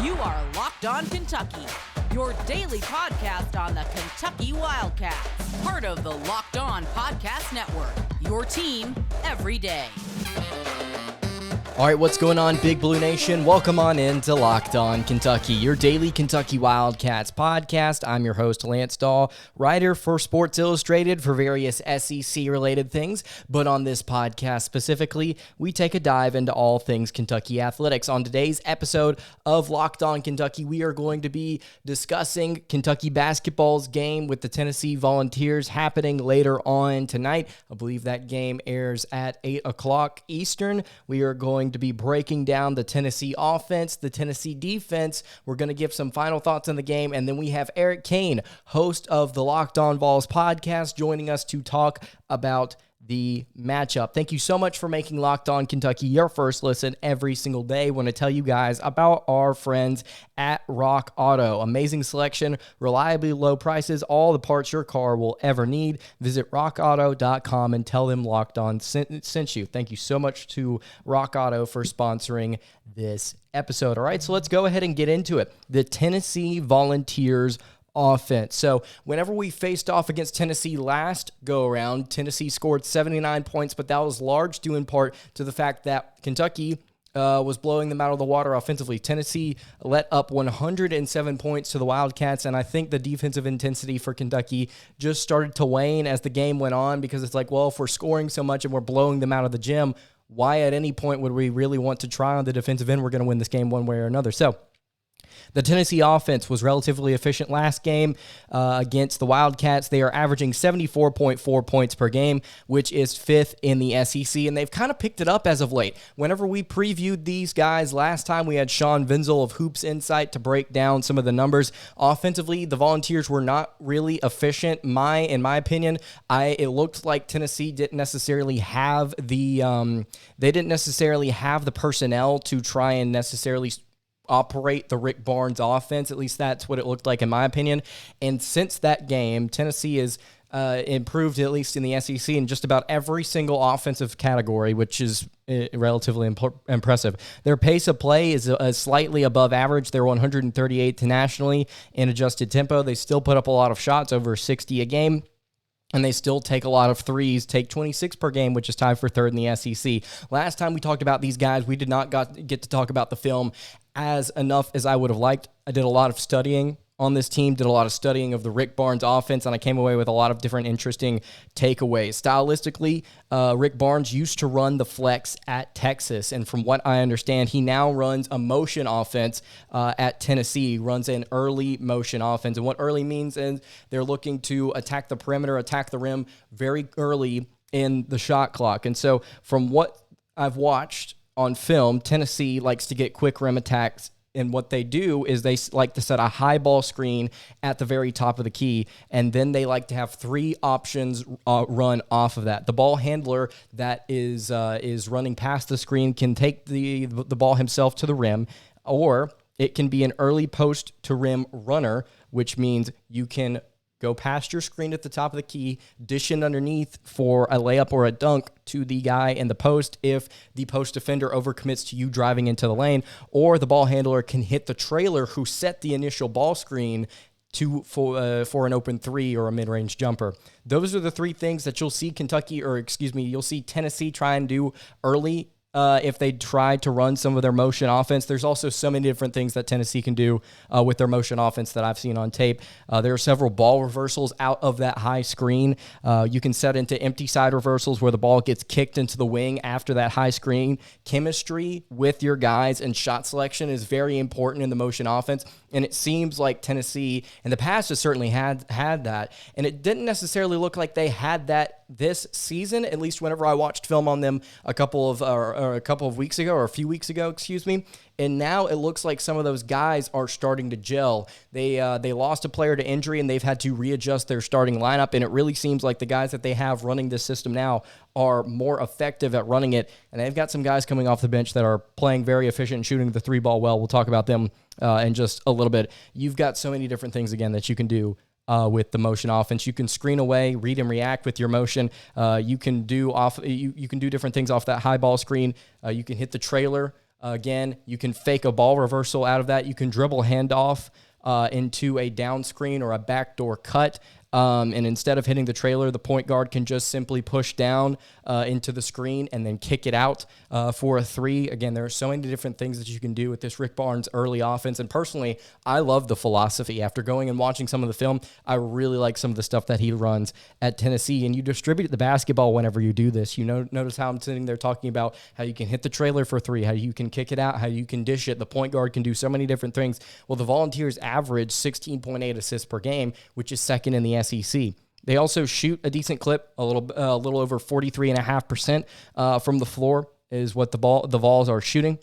You are Locked On Kentucky, your daily podcast on the Kentucky Wildcats, part of the Locked On Podcast Network, your team every day. All right, what's going on, Big Blue Nation? Welcome on in to Locked On Kentucky, your daily Kentucky Wildcats podcast. I'm your host, Lance Dawe, writer for Sports Illustrated for various SEC-related things. But on this podcast specifically, we take a dive into all things Kentucky athletics. On today's episode of Locked On Kentucky, we are going to be discussing Kentucky basketball's game with the Tennessee Volunteers happening later on tonight. I believe that game airs at 8 o'clock Eastern. We are going to be breaking down the Tennessee offense, the Tennessee defense. We're going to give some final thoughts on the game, and then we have Eric Cain, host of the Locked On Vols podcast, joining us to talk about the matchup. Thank you so much for making Locked On Kentucky your first listen every single day. I want to tell you guys about our friends at Rock Auto. Amazing selection, reliably low prices, all the parts your car will ever need. Visit rockauto.com and tell them Locked On sent you. Thank you so much to Rock Auto for sponsoring this episode. All right, so let's go ahead and get into it. The Tennessee Volunteers offense. So whenever we faced off against Tennessee last go around, Tennessee scored 79 points, but that was large due in part to the fact that Kentucky was blowing them out of the water offensively. Tennessee let up 107 points to the Wildcats, and I think the defensive intensity for Kentucky just started to wane as the game went on, because it's like, well, if we're scoring so much and we're blowing them out of the gym, why at any point would we really want to try on the defensive end? We're going to win this game one way or another. So the Tennessee offense was relatively efficient last game against the Wildcats. They are averaging 74.4 points per game, which is fifth in the SEC, and they've kind of picked it up as of late. Whenever we previewed these guys last time, we had Sean Vinzel of Hoops Insight to break down some of the numbers. Offensively, the Volunteers were not really efficient. In my opinion, it looked like Tennessee didn't necessarily have the personnel to try and necessarily operate the Rick Barnes offense. At least that's what it looked like in my opinion. And since that game, Tennessee has improved, at least in the SEC, in just about every single offensive category, which is relatively impressive. Their pace of play is slightly above average. They're 138th nationally in adjusted tempo. They still put up a lot of shots, over 60 a game. And they still take a lot of threes, take 26 per game, which is tied for third in the SEC. Last time we talked about these guys, we did not get to talk about the film as enough as I would have liked. I did a lot of studying on this team, did a lot of studying of the Rick Barnes offense, and I came away with a lot of different interesting takeaways. Stylistically, Rick Barnes used to run the flex at Texas, and from what I understand, he now runs a motion offense at Tennessee, runs an early motion offense. And what early means is they're looking to attack the perimeter, attack the rim very early in the shot clock. And so from what I've watched on film, Tennessee likes to get quick rim attacks, and what they do is they like to set a high ball screen at the very top of the key, and then they like to have three options run off of that. The ball handler that is running past the screen can take the ball himself to the rim, or it can be an early post to rim runner, which means you can go past your screen at the top of the key, dish in underneath for a layup or a dunk to the guy in the post if the post defender overcommits to you driving into the lane, or the ball handler can hit the trailer who set the initial ball screen for an open three or a mid-range jumper. Those are the three things that you'll see you'll see Tennessee try and do early if they try to run some of their motion offense. There's also so many different things that Tennessee can do with their motion offense that I've seen on tape. There are several ball reversals out of that high screen. You can set into empty side reversals where the ball gets kicked into the wing after that high screen. Chemistry with your guys and shot selection is very important in the motion offense, and it seems like Tennessee in the past has certainly had that, and it didn't necessarily look like they had that this season, at least whenever I watched film on them a couple of weeks ago, or a few weeks ago, And now it looks like some of those guys are starting to gel. They lost a player to injury, and they've had to readjust their starting lineup, and it really seems like the guys that they have running this system now are more effective at running it, and they've got some guys coming off the bench that are playing very efficient and shooting the three ball well. We'll talk about them in just a little bit. You've got so many different things, again, that you can do with the motion offense. You can screen away, read and react with your motion. You can do different things off that high ball screen. You can hit the trailer Again, you can fake a ball reversal out of that. You can dribble handoff into a down screen or a backdoor cut. And instead of hitting the trailer, the point guard can just simply push down into the screen and then kick it out for a three. Again, there are so many different things that you can do with this Rick Barnes early offense. And personally, I love the philosophy. After going and watching some of the film, I really like some of the stuff that he runs at Tennessee. And you distribute the basketball whenever you do this. Notice how I'm sitting there talking about how you can hit the trailer for three, how you can kick it out, how you can dish it. The point guard can do so many different things. Well, the Volunteers average 16.8 assists per game, which is second in the SEC. They also shoot a decent clip, a little over 43.5% from the floor is what the Vols are shooting,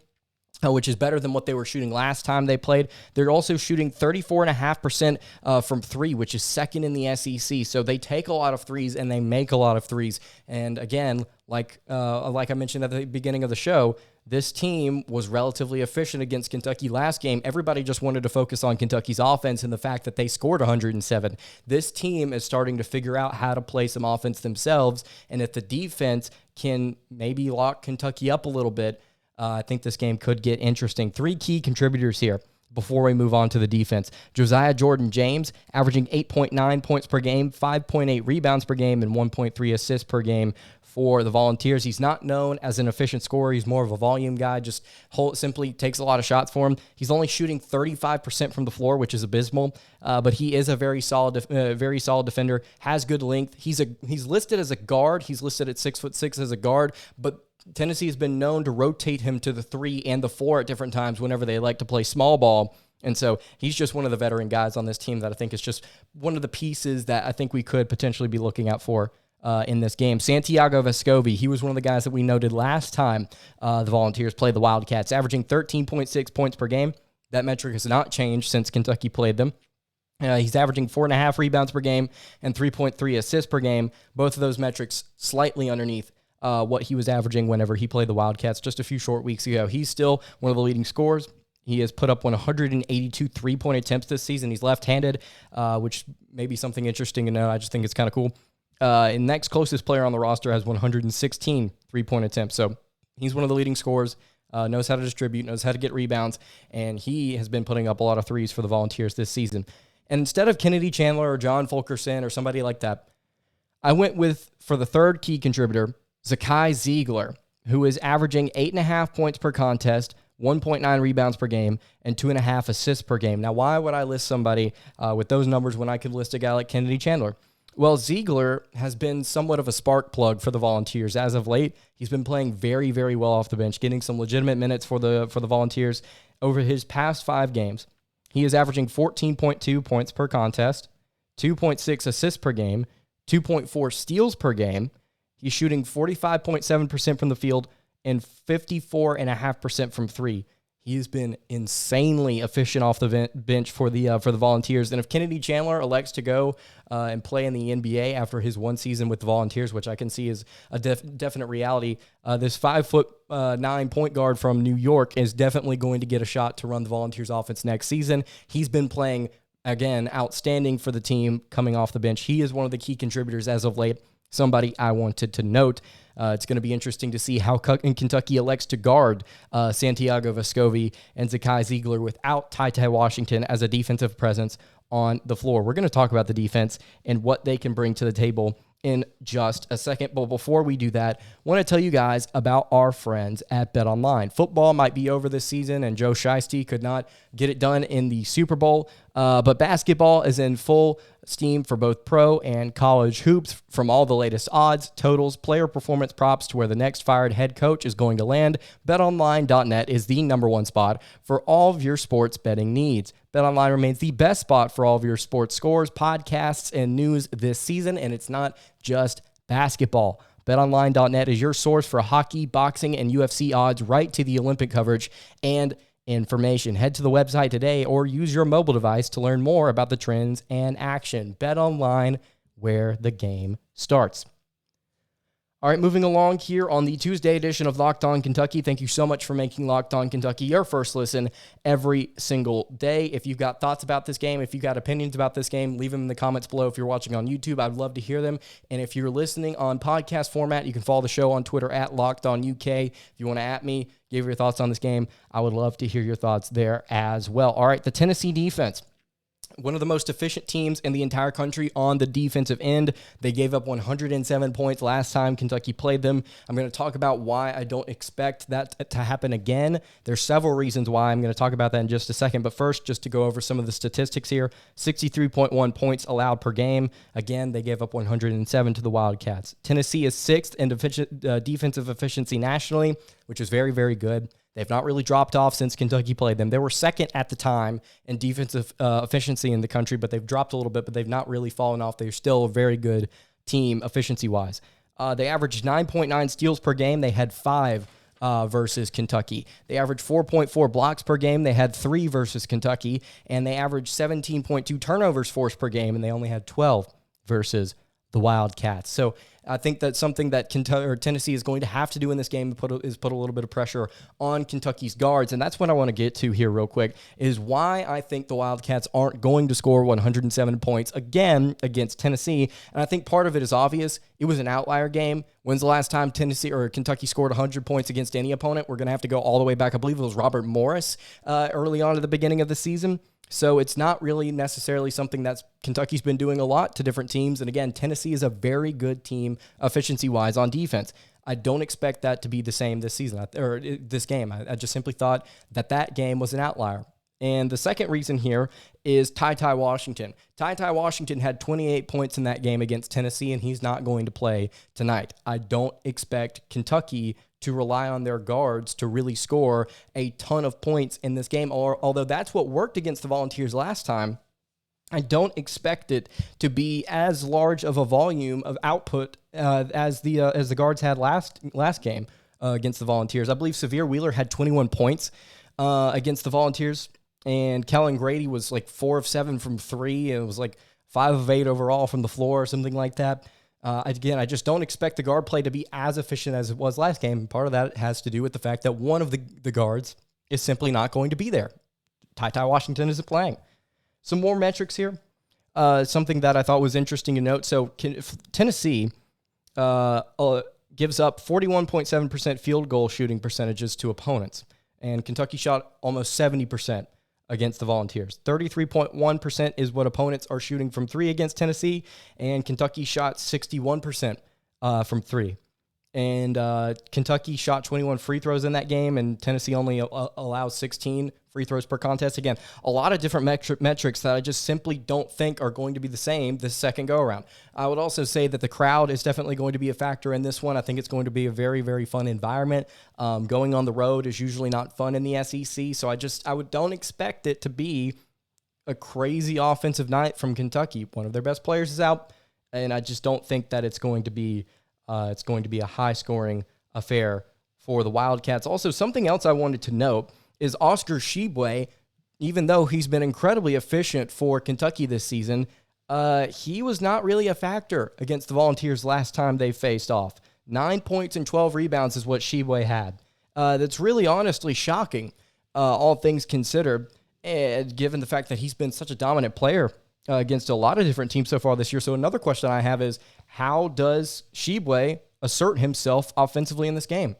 which is better than what they were shooting last time they played. They're also shooting 34.5% from three, which is second in the SEC. So they take a lot of threes and they make a lot of threes. And again, like I mentioned at the beginning of the show, this team was relatively efficient against Kentucky last game. Everybody just wanted to focus on Kentucky's offense and the fact that they scored 107. This team is starting to figure out how to play some offense themselves, and if the defense can maybe lock Kentucky up a little bit, I think this game could get interesting. Three key contributors here before we move on to the defense. Josiah Jordan-James, averaging 8.9 points per game, 5.8 rebounds per game, and 1.3 assists per game for the Volunteers. He's not known as an efficient scorer. He's more of a volume guy, simply takes a lot of shots for him. He's only shooting 35% from the floor, which is abysmal, but he is a very solid defender, has good length. He's listed as a guard. He's listed at 6'6" as a guard, but Tennessee has been known to rotate him to the 3 and the 4 at different times whenever they like to play small ball. And so he's just one of the veteran guys on this team that I think is just one of the pieces that I think we could potentially be looking out for in this game. Santiago Vescovi, he was one of the guys that we noted last time the Volunteers played the Wildcats, averaging 13.6 points per game. That metric has not changed since Kentucky played them. He's averaging 4.5 rebounds per game and 3.3 assists per game. Both of those metrics slightly underneath what he was averaging whenever he played the Wildcats just a few short weeks ago. He's still one of the leading scorers. He has put up 182 three-point attempts this season. He's left-handed, which may be something interesting to know. I just think it's kind of cool. And next closest player on the roster has 116 three-point attempts. So he's one of the leading scorers, knows how to distribute, knows how to get rebounds, and he has been putting up a lot of threes for the Volunteers this season. And instead of Kennedy Chandler or John Fulkerson or somebody like that, I went with, for the third key contributor, Zakai Ziegler, who is averaging 8.5 points per contest, 1.9 rebounds per game, and 2.5 assists per game. Now, why would I list somebody with those numbers when I could list a guy like Kennedy Chandler? Well, Ziegler has been somewhat of a spark plug for the Volunteers as of late. He's been playing very, very well off the bench, getting some legitimate minutes for the Volunteers. Over his past 5 games, he is averaging 14.2 points per contest, 2.6 assists per game, 2.4 steals per game. He's shooting 45.7% from the field and 54.5% from three. He has been insanely efficient off the bench for the Volunteers. And if Kennedy Chandler elects to go and play in the NBA after his one season with the Volunteers, which I can see is a definite reality, this 5'9" point guard from New York is definitely going to get a shot to run the Volunteers offense next season. He's been playing, again, outstanding for the team coming off the bench. He is one of the key contributors as of late. Somebody I wanted to note. It's going to be interesting to see how Kentucky elects to guard Santiago Vescovi and Zakai Ziegler without Ty Washington as a defensive presence on the floor. We're going to talk about the defense and what they can bring to the table in just a second. But before we do that, I want to tell you guys about our friends at BetOnline. Football might be over this season, and Joe Shiesty could not get it done in the Super Bowl, but basketball is in full steam for both pro and college hoops. From all the latest odds, totals, player performance props to where the next fired head coach is going to land, BetOnline.net is the number one spot for all of your sports betting needs. BetOnline remains the best spot for all of your sports scores, podcasts, and news this season, and it's not just basketball. BetOnline.net is your source for hockey, boxing, and UFC odds right to the Olympic coverage and information. Head to the website today or use your mobile device to learn more about the trends and action. BetOnline, where the game starts. All right, moving along here on the Tuesday edition of Locked On Kentucky. Thank you so much for making Locked On Kentucky your first listen every single day. If you've got thoughts about this game, if you've got opinions about this game, leave them in the comments below. If you're watching on YouTube, I'd love to hear them. And if you're listening on podcast format, you can follow the show on Twitter at LockedOnUK. If you want to at me, Give your thoughts on this game. I would love to hear your thoughts there as well. All right, the Tennessee defense. One of the most efficient teams in the entire country on the defensive end. They gave up 107 points last time Kentucky played them. I'm going to talk about why I don't expect that to happen again. There's several reasons why. I'm going to talk about that in just a second. But first, just to go over some of the statistics here, 63.1 points allowed per game. Again, they gave up 107 to the Wildcats. Tennessee is 6th in defensive efficiency nationally, which is very, very good. They've not really dropped off since Kentucky played them. They were 2nd at the time in defensive efficiency in the country, but they've dropped a little bit, but they've not really fallen off. They're still a very good team efficiency-wise. They averaged 9.9 steals per game. They had 5 versus Kentucky. They averaged 4.4 blocks per game. They had 3 versus Kentucky, and they averaged 17.2 turnovers forced per game, and they only had 12 versus the Wildcats. So I think that's something that Tennessee is going to have to do in this game, is put a little bit of pressure on Kentucky's guards. And that's what I want to get to here real quick, is why I think the Wildcats aren't going to score 107 points again against Tennessee. And I think part of it is obvious. It was an outlier game. When's the last time Tennessee or Kentucky scored 100 points against any opponent? We're going to have to go all the way back. I believe it was Robert Morris early on at the beginning of the season. So it's not really necessarily something that Kentucky's been doing a lot to different teams. And again, Tennessee is a very good team efficiency-wise on defense. I don't expect that to be the same this season or this game. I just simply thought that game was an outlier. And the second reason here is Ty Washington. Ty Washington had 28 points in that game against Tennessee, and he's not going to play tonight. I don't expect Kentucky to rely on their guards to really score a ton of points in this game. Although that's what worked against the Volunteers last time, I don't expect it to be as large of a volume of output as the guards had last game against the Volunteers. I believe Severe Wheeler had 21 points against the Volunteers, and Kellen Grady was like 4 of 7 from 3, and it was like 5 of 8 overall from the floor or something like that. Again, I just don't expect the guard play to be as efficient as it was last game. Part of that has to do with the fact that one of the guards is simply not going to be there. Ty Washington isn't playing. Some more metrics here. Something that I thought was interesting to note. So Tennessee gives up 41.7% field goal shooting percentages to opponents, and Kentucky shot almost 70% against the Volunteers. 33.1% is what opponents are shooting from 3 against Tennessee, and Kentucky shot 61% from 3. And Kentucky shot 21 free throws in that game, and Tennessee only allows 16 free throws per contest. Again, a lot of different metrics that I just simply don't think are going to be the same this second go-around. I would also say that the crowd is definitely going to be a factor in this one. I think it's going to be a very, very fun environment. Going on the road is usually not fun in the SEC, so don't expect it to be a crazy offensive night from Kentucky. One of their best players is out, and I just don't think that it's going to be a high-scoring affair for the Wildcats. Also, something else I wanted to note is Oscar Tshiebwe, even though he's been incredibly efficient for Kentucky this season, he was not really a factor against the Volunteers last time they faced off. 9 points and 12 rebounds is what Tshiebwe had. That's really honestly shocking, all things considered, given the fact that he's been such a dominant player against a lot of different teams so far this year. So another question I have is, how does Tshiebwe assert himself offensively in this game?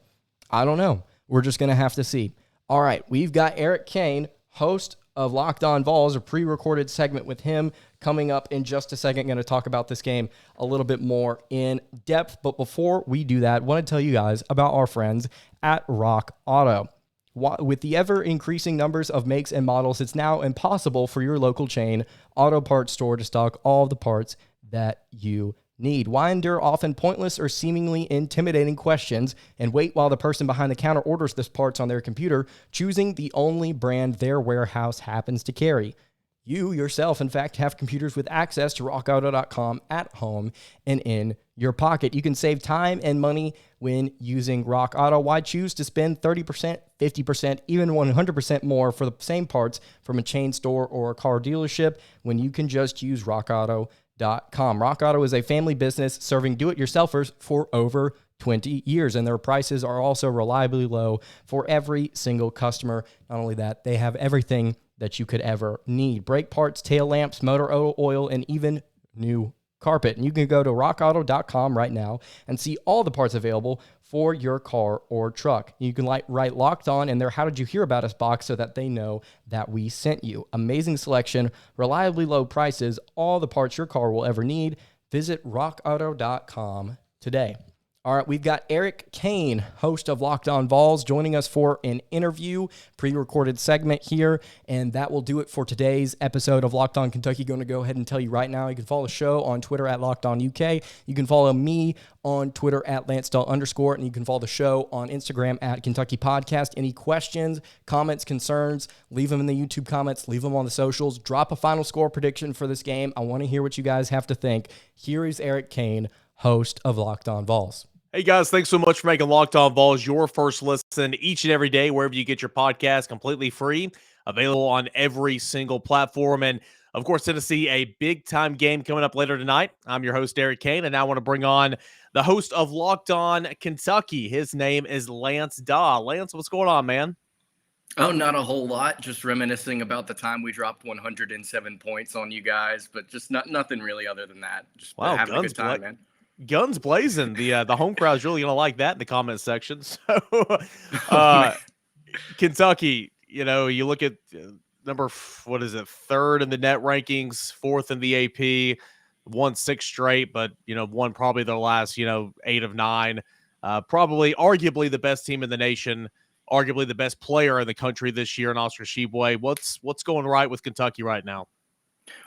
I don't know. We're just going to have to see. All right, we've got Eric Cain, host of Locked On Vols, a pre-recorded segment with him coming up in just a second. Going to talk about this game a little bit more in depth. But before we do that, I want to tell you guys about our friends at Rock Auto. With the ever-increasing numbers of makes and models, it's now impossible for your local chain auto parts store to stock all of the parts that you need. Why endure often pointless or seemingly intimidating questions and wait while the person behind the counter orders this parts on their computer, choosing the only brand their warehouse happens to carry? You yourself, in fact, have computers with access to rockauto.com at home and in your pocket. You can save time and money when using Rock Auto. Why choose to spend 30%, 50%, even 100% more for the same parts from a chain store or a car dealership when you can just use rockauto.com? Rock Auto is a family business serving do-it-yourselfers for over 20 years, and their prices are also reliably low for every single customer. Not only that, they have everything that you could ever need: brake parts, tail lamps, motor oil, and even new carpet. And you can go to rockauto.com right now and see all the parts available for your car or truck. You can write Locked On in their How Did You Hear About Us box so that they know that we sent you. Amazing selection, reliably low prices, all the parts your car will ever need. Visit rockauto.com today. All right, we've got Eric Cain, host of Locked On Vols, joining us for an interview, pre-recorded segment here, and that will do it for today's episode of Locked On Kentucky. Going to go ahead and tell you right now, you can follow the show on Twitter at Locked On UK. You can follow me on Twitter at @LanceDahl_, and you can follow the show on Instagram at Kentucky Podcast. Any questions, comments, concerns, leave them in the YouTube comments, leave them on the socials. Drop a final score prediction for this game. I want to hear what you guys have to think. Here is Eric Cain, host of Locked On Vols. Hey guys, thanks so much for making Locked On Vols your first listen each and every day, wherever you get your podcast, completely free, available on every single platform. And of course, Tennessee, a big time game coming up later tonight. I'm your host, Eric Cain, and now I want to bring on the host of Locked On Kentucky. His name is Lance Dawe. Lance, what's going on, man? Oh, not a whole lot. Just reminiscing about the time we dropped 107 points on you guys, but just nothing really other than that. Just having a good time, man. Guns blazing. The home crowd's really going to like that in the comment section. So, Kentucky, you look at third in the net rankings, fourth in the AP, won 6 straight, but, won probably their last, 8 of 9. Probably, arguably the best team in the nation, arguably the best player in the country this year in Oscar Tshiebwe. What's going right with Kentucky right now?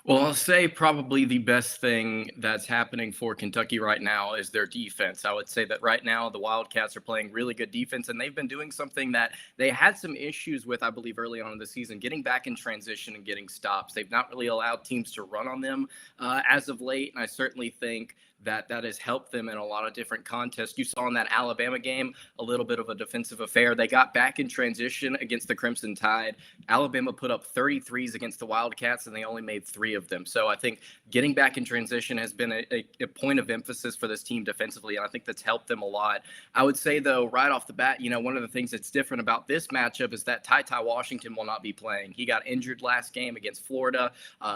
Well, I'll say probably the best thing that's happening for Kentucky right now is their defense. I would say that right now the Wildcats are playing really good defense, and they've been doing something that they had some issues with, I believe, early on in the season, getting back in transition and getting stops. They've not really allowed teams to run on them as of late, and I certainly think that has helped them in a lot of different contests. You saw in that Alabama game a little bit of a defensive affair. They got back in transition against the Crimson Tide. Alabama put up 33s against the Wildcats, and they only made 3 of them. So I think getting back in transition has been a point of emphasis for this team defensively, and I think that's helped them a lot. I would say, though, right off the bat, one of the things that's different about this matchup is that Ty Washington will not be playing. He got injured last game against Florida.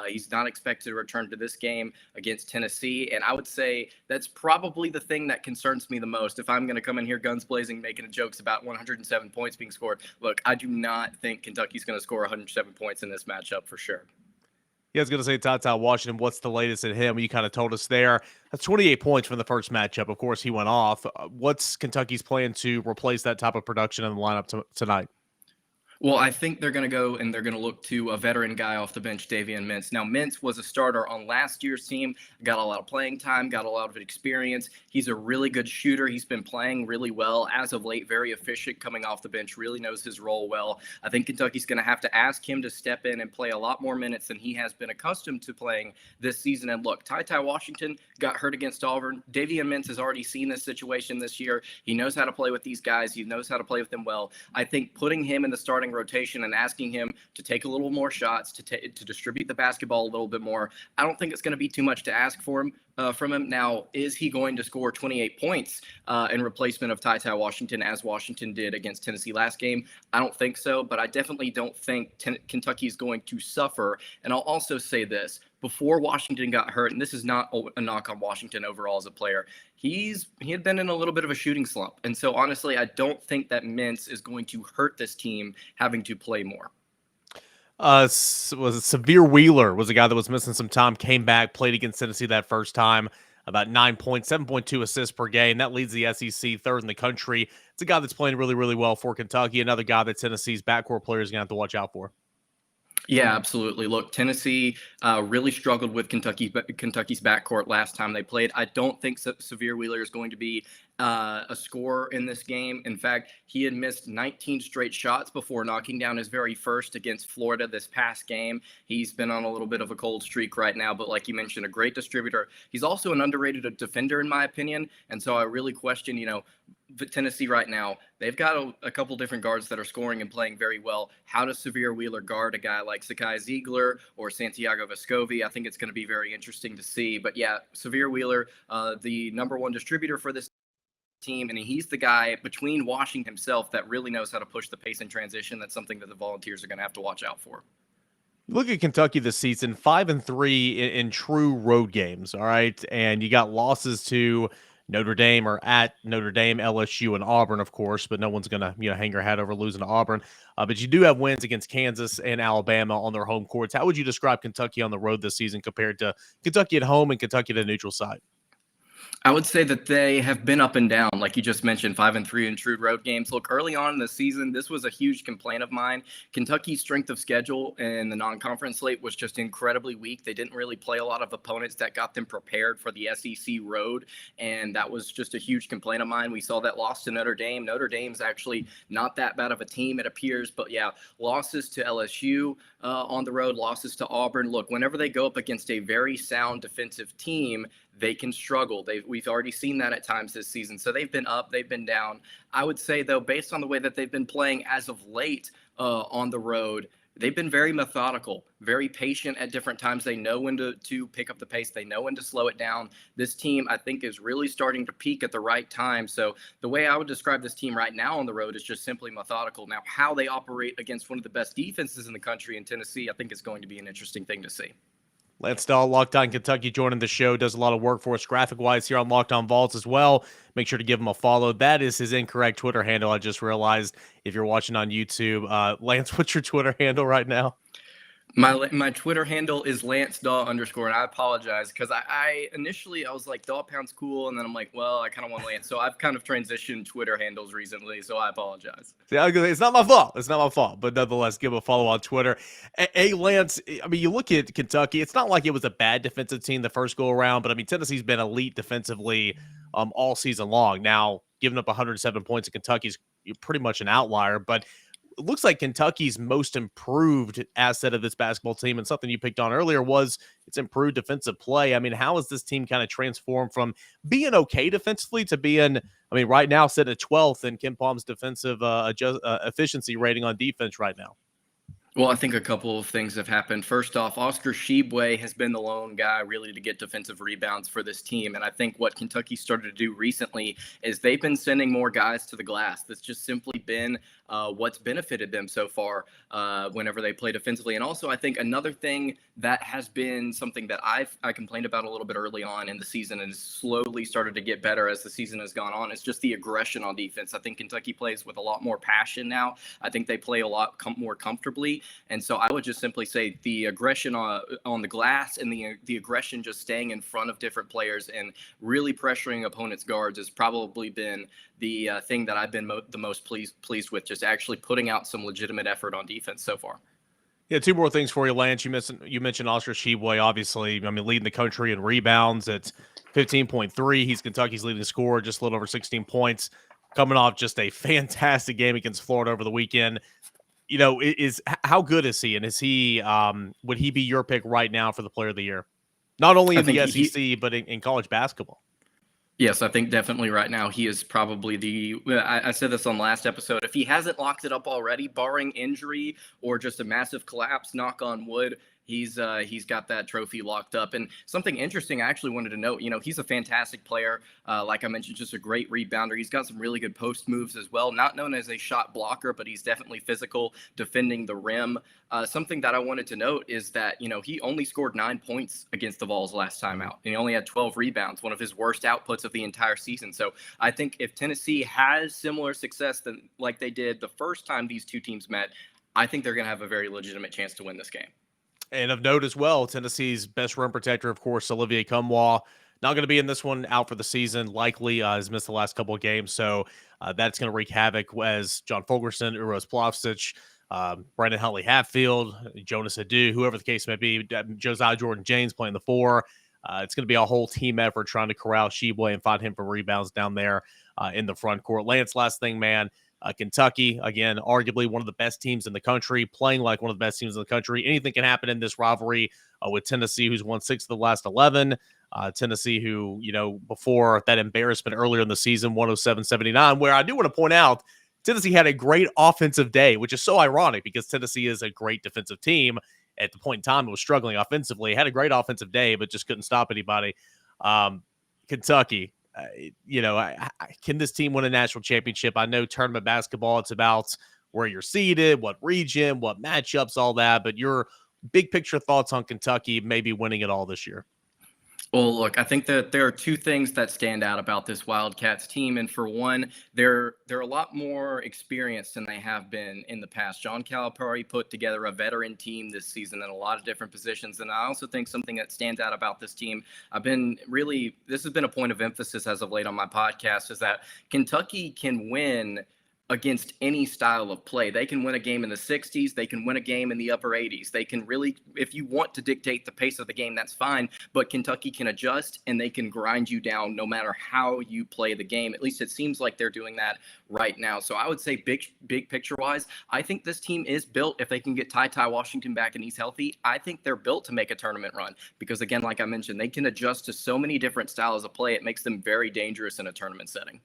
He's not expected to return to this game against Tennessee, and I would say that's probably the thing that concerns me the most. If I'm going to come in here guns blazing, making jokes about 107 points being scored, look, I do not think Kentucky's going to score 107 points in this matchup for sure. Yeah, I was going to say Ty Washington, what's the latest at him? You kind of told us there. That's 28 points from the first matchup. Of course, he went off. What's Kentucky's plan to replace that type of production in the lineup tonight? Well, I think they're going to go and they're going to look to a veteran guy off the bench, Davian Mintz. Now, Mintz was a starter on last year's team, got a lot of playing time, got a lot of experience. He's a really good shooter. He's been playing really well as of late, very efficient coming off the bench, really knows his role well. I think Kentucky's going to have to ask him to step in and play a lot more minutes than he has been accustomed to playing this season. And look, Ty Washington got hurt against Auburn. Davian Mintz has already seen this situation this year. He knows how to play with these guys. He knows how to play with them well. I think putting him in the starting rotation and asking him to take a little more shots, to distribute the basketball a little bit more, I don't think it's going to be too much to ask from him. Now, is he going to score 28 points in replacement of Ty Washington as Washington did against Tennessee last game? I don't think so, but I definitely don't think Kentucky is going to suffer. And I'll also say this. Before Washington got hurt, and this is not a knock on Washington overall as a player, he had been in a little bit of a shooting slump. And so, honestly, I don't think that Mintz is going to hurt this team having to play more. Was it Severe Wheeler was a guy that was missing some time, came back, played against Tennessee that first time, about 9 points, 7.2 assists per game. That leads the SEC third in the country. It's a guy that's playing really, really well for Kentucky. Another guy that Tennessee's backcourt players are going to have to watch out for. Yeah, absolutely. Look, Tennessee really struggled with Kentucky's backcourt last time they played. I don't think Severe Wheeler is going to be a scorer in this game. In fact, he had missed 19 straight shots before knocking down his very first against Florida this past game. He's been on a little bit of a cold streak right now, but like you mentioned, a great distributor. He's also an underrated defender, in my opinion. And so I really question, Tennessee right now, they've got a couple different guards that are scoring and playing very well. How does Severe Wheeler guard a guy like Sakai Ziegler or Santiago Vescovi? I think it's going to be very interesting to see. But yeah, Severe Wheeler, the number one distributor for this team, and he's the guy between Washington himself that really knows how to push the pace in transition. That's something that the Volunteers are going to have to watch out for. Look at Kentucky this season, 5-3 in true road games, all right? And you got losses to Notre Dame are at Notre Dame, LSU, and Auburn, of course, but no one's going to hang your hat over losing to Auburn. But you do have wins against Kansas and Alabama on their home courts. How would you describe Kentucky on the road this season compared to Kentucky at home and Kentucky at a neutral site? I would say that they have been up and down, like you just mentioned, 5-3 in true road games. Look, early on in the season, this was a huge complaint of mine. Kentucky's strength of schedule in the non-conference slate was just incredibly weak. They didn't really play a lot of opponents that got them prepared for the SEC road, and that was just a huge complaint of mine. We saw that loss to Notre Dame. Notre Dame's actually not that bad of a team, it appears, but yeah, losses to LSU on the road, losses to Auburn. Look, whenever they go up against a very sound defensive team, they can struggle. We've already seen that at times this season. So they've been up, they've been down. I would say, though, based on the way that they've been playing as of late on the road, they've been very methodical, very patient at different times. They know when to pick up the pace. They know when to slow it down. This team, I think, is really starting to peak at the right time. So the way I would describe this team right now on the road is just simply methodical. Now, how they operate against one of the best defenses in the country in Tennessee, I think is going to be an interesting thing to see. Lance Dawe, Locked On Kentucky, joining the show, does a lot of work for us graphic-wise here on Locked On Vols as well. Make sure to give him a follow. That is his incorrect Twitter handle, I just realized, if you're watching on YouTube. Lance, what's your Twitter handle right now? My Twitter handle is Lance Dawe _, and I apologize because I initially was like Dawe Pound's cool, and then I'm like, well, I kind of want Lance, so I've kind of transitioned Twitter handles recently, so I apologize. See, it's not my fault. It's not my fault, but nonetheless, give him a follow on Twitter. Hey, Lance, I mean, you look at Kentucky. It's not like it was a bad defensive team the first go around, but I mean, Tennessee's been elite defensively all season long. Now, giving up 107 points to Kentucky's pretty much an outlier, but it looks like Kentucky's most improved asset of this basketball team, and something you picked on earlier, was its improved defensive play. I mean, how has this team kind of transformed from being okay defensively to being, I mean, right now sitting at 12th in Ken Palm's defensive efficiency rating on defense right now? Well, I think a couple of things have happened. First off, Oscar Tshiebwe has been the lone guy really to get defensive rebounds for this team. And I think what Kentucky started to do recently is they've been sending more guys to the glass. That's just simply been what's benefited them so far whenever they play defensively. And also, I think another thing that has been something that I complained about a little bit early on in the season and slowly started to get better as the season has gone on is just the aggression on defense. I think Kentucky plays with a lot more passion now. I think they play a lot more comfortably. And so I would just simply say the aggression on the glass and the aggression just staying in front of different players and really pressuring opponents' guards has probably been the thing that I've been the most pleased with, just actually putting out some legitimate effort on defense so far. Yeah, two more things for you, Lance. You mentioned Oscar Tshiebwe, obviously. I mean, leading the country in rebounds at 15.3. He's Kentucky's leading scorer, just a little over 16 points, coming off just a fantastic game against Florida over the weekend. You know, how good is he? And is he would he be your pick right now for the Player of the Year? Not only in the SEC, but in college basketball. Yes, I think definitely right now he is probably I said this on last episode. If he hasn't locked it up already, barring injury or just a massive collapse, knock on wood, he's got that trophy locked up. And something interesting I actually wanted to note, he's a fantastic player. Like I mentioned, just a great rebounder. He's got some really good post moves as well. Not known as a shot blocker, but he's definitely physical, defending the rim. Something that I wanted to note is that, he only scored 9 points against the Vols last time out. And he only had 12 rebounds, one of his worst outputs of the entire season. So I think if Tennessee has similar success like they did the first time these two teams met, I think they're going to have a very legitimate chance to win this game. And of note as well, Tennessee's best rim protector, of course, Olivier Nkamhoua, not going to be in this one, out for the season, likely has missed the last couple of games. So that's going to wreak havoc as John Fulgerson, Uros Plavsic, Brandon Huntley-Hatfield, Jonas Adu, whoever the case may be, Josiah Jordan-James playing the 4. It's going to be a whole team effort trying to corral Tshiebwe and find him for rebounds down there in the front court. Lance, last thing, man. Kentucky, again, arguably one of the best teams in the country, playing like one of the best teams in the country. Anything can happen in this rivalry with Tennessee, who's won 6 of the last 11. Tennessee, who, before that embarrassment earlier in the season, 107-79, where I do want to point out, Tennessee had a great offensive day, which is so ironic because Tennessee is a great defensive team. At the point in time, it was struggling offensively. Had a great offensive day, but just couldn't stop anybody. Kentucky, can this team win a national championship? I know tournament basketball, it's about where you're seated, what region, what matchups, all that. But your big picture thoughts on Kentucky maybe winning it all this year? Well, look, I think that there are two things that stand out about this Wildcats team. And for one, they're a lot more experienced than they have been in the past. John Calipari put together a veteran team this season in a lot of different positions. And I also think something that stands out about this team, this has been a point of emphasis as of late on my podcast, is that Kentucky can win against any style of play. They can win a game in the 60s. They can win a game in the upper 80s. They can really, if you want to dictate the pace of the game, that's fine. But Kentucky can adjust and they can grind you down no matter how you play the game. At least it seems like they're doing that right now. So I would say big picture wise, I think this team is built, if they can get Ty Washington back and he's healthy, I think they're built to make a tournament run. Because again, like I mentioned, they can adjust to so many different styles of play. It makes them very dangerous in a tournament setting.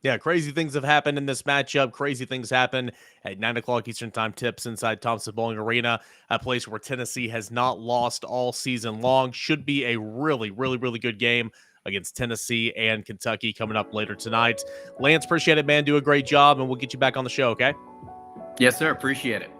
Yeah, crazy things have happened in this matchup. Crazy things happen at 9 o'clock Eastern Time tips inside Thompson-Boling Arena, a place where Tennessee has not lost all season long. Should be a really, really, really good game against Tennessee and Kentucky coming up later tonight. Lance, appreciate it, man. Do a great job, and we'll get you back on the show, okay? Yes, sir. Appreciate it.